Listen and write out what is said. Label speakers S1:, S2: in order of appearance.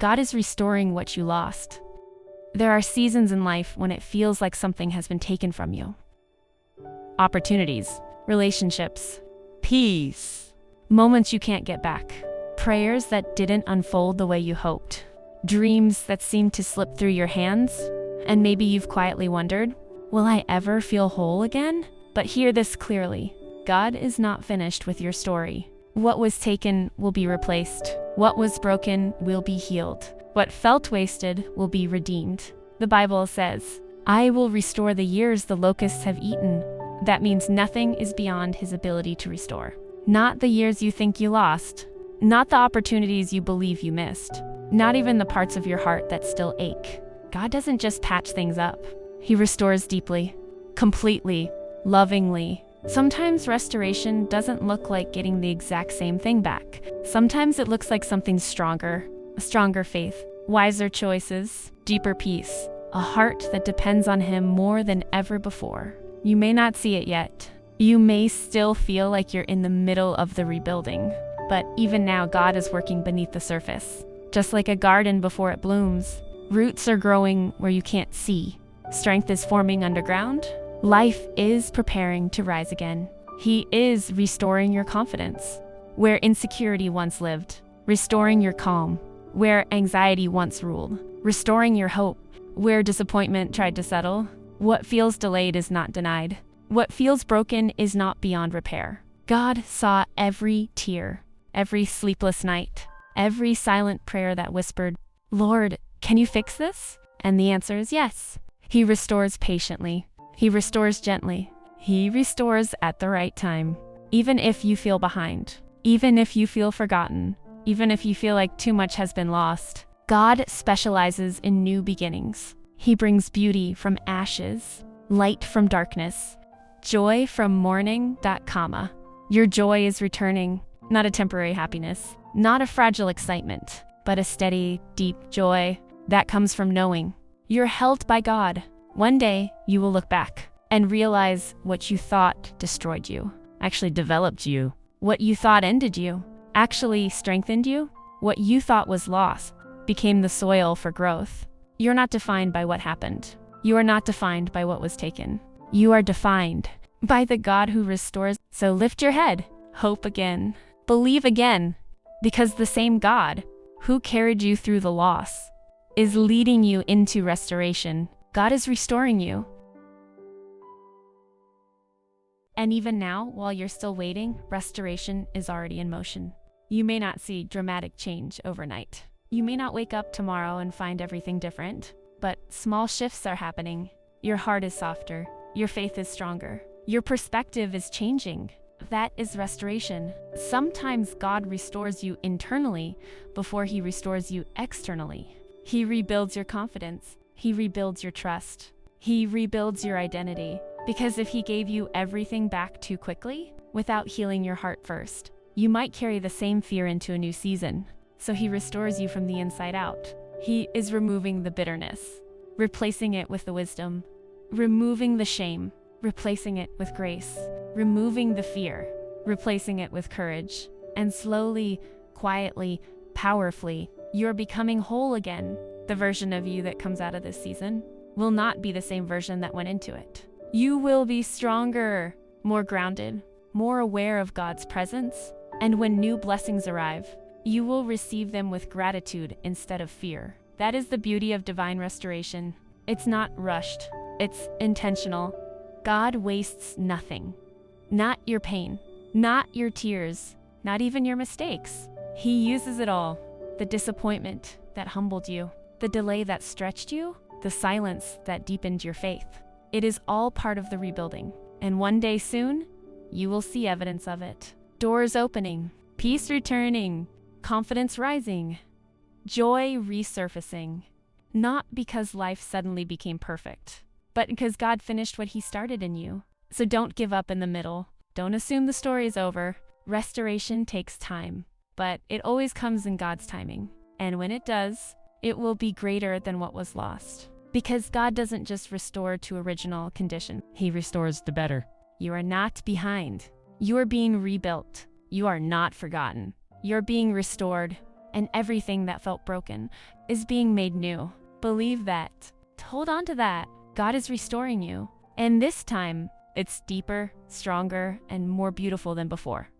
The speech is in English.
S1: God is restoring what you lost. There are seasons in life when it feels like something has been taken from you. Opportunities, relationships, peace, moments you can't get back, prayers that didn't unfold the way you hoped, dreams that seemed to slip through your hands, and maybe you've quietly wondered, will I ever feel whole again? But hear this clearly. God is not finished with your story. What was taken will be replaced. What was broken will be healed. What felt wasted will be redeemed. The Bible says, I will restore the years the locusts have eaten. That means nothing is beyond his ability to restore. Not the years you think you lost. Not the opportunities you believe you missed. Not even the parts of your heart that still ache. God doesn't just patch things up. He restores deeply, completely, lovingly. Sometimes restoration doesn't look like getting the exact same thing back. Sometimes it looks like something stronger, a stronger faith, wiser choices, deeper peace, a heart that depends on him more than ever before. You may not see it yet. You may still feel like you're in the middle of the rebuilding. But even now, God is working beneath the surface. Just like a garden before it blooms, roots are growing where you can't see. Strength is forming underground. Life is preparing to rise again. He is restoring your confidence. Where insecurity once lived, restoring your calm. Where anxiety once ruled, restoring your hope. Where disappointment tried to settle, what feels delayed is not denied. What feels broken is not beyond repair. God saw every tear, every sleepless night, every silent prayer that whispered, Lord, can you fix this? And the answer is yes. He restores patiently. He restores gently. He restores at the right time. Even if you feel behind, even if you feel forgotten, even if you feel like too much has been lost, God specializes in new beginnings. He brings beauty from ashes, light from darkness, joy from mourning. Your joy is returning, not a temporary happiness, not a fragile excitement, but a steady, deep joy that comes from knowing you're held by God. One day, you will look back and realize what you thought destroyed you actually developed you. What you thought ended you actually strengthened you. What you thought was loss became the soil for growth. You're not defined by what happened. You are not defined by what was taken. You are defined by the God who restores. So lift your head, hope again, believe again, because the same God who carried you through the loss is leading you into restoration. God is restoring you. And even now, while you're still waiting, restoration is already in motion. You may not see dramatic change overnight. You may not wake up tomorrow and find everything different, but small shifts are happening. Your heart is softer. Your faith is stronger. Your perspective is changing. That is restoration. Sometimes God restores you internally before he restores you externally. He rebuilds your confidence. He rebuilds your trust. He rebuilds your identity. Because if he gave you everything back too quickly, without healing your heart first, you might carry the same fear into a new season. So he restores you from the inside out. He is removing the bitterness, replacing it with the wisdom, removing the shame, replacing it with grace, removing the fear, replacing it with courage. And slowly, quietly, powerfully, you're becoming whole again. The version of you that comes out of this season will not be the same version that went into it. You will be stronger, more grounded, more aware of God's presence. And when new blessings arrive, you will receive them with gratitude instead of fear. That is the beauty of divine restoration. It's not rushed. It's intentional. God wastes nothing. Not your pain, not your tears, not even your mistakes. He uses it all. The disappointment that humbled you, the delay that stretched you, the silence that deepened your faith. It is all part of the rebuilding. And one day soon, you will see evidence of it. Doors opening, peace returning, confidence rising, joy resurfacing. Not because life suddenly became perfect, but because God finished what he started in you. So don't give up in the middle. Don't assume the story is over. Restoration takes time, but it always comes in God's timing. And when it does, it will be greater than what was lost. Because God doesn't just restore to original condition. He restores to better. You are not behind. You are being rebuilt. You are not forgotten. You're being restored. and everything that felt broken is being made new. Believe that. Hold on to that. God is restoring you. And this time, it's deeper, stronger, and more beautiful than before.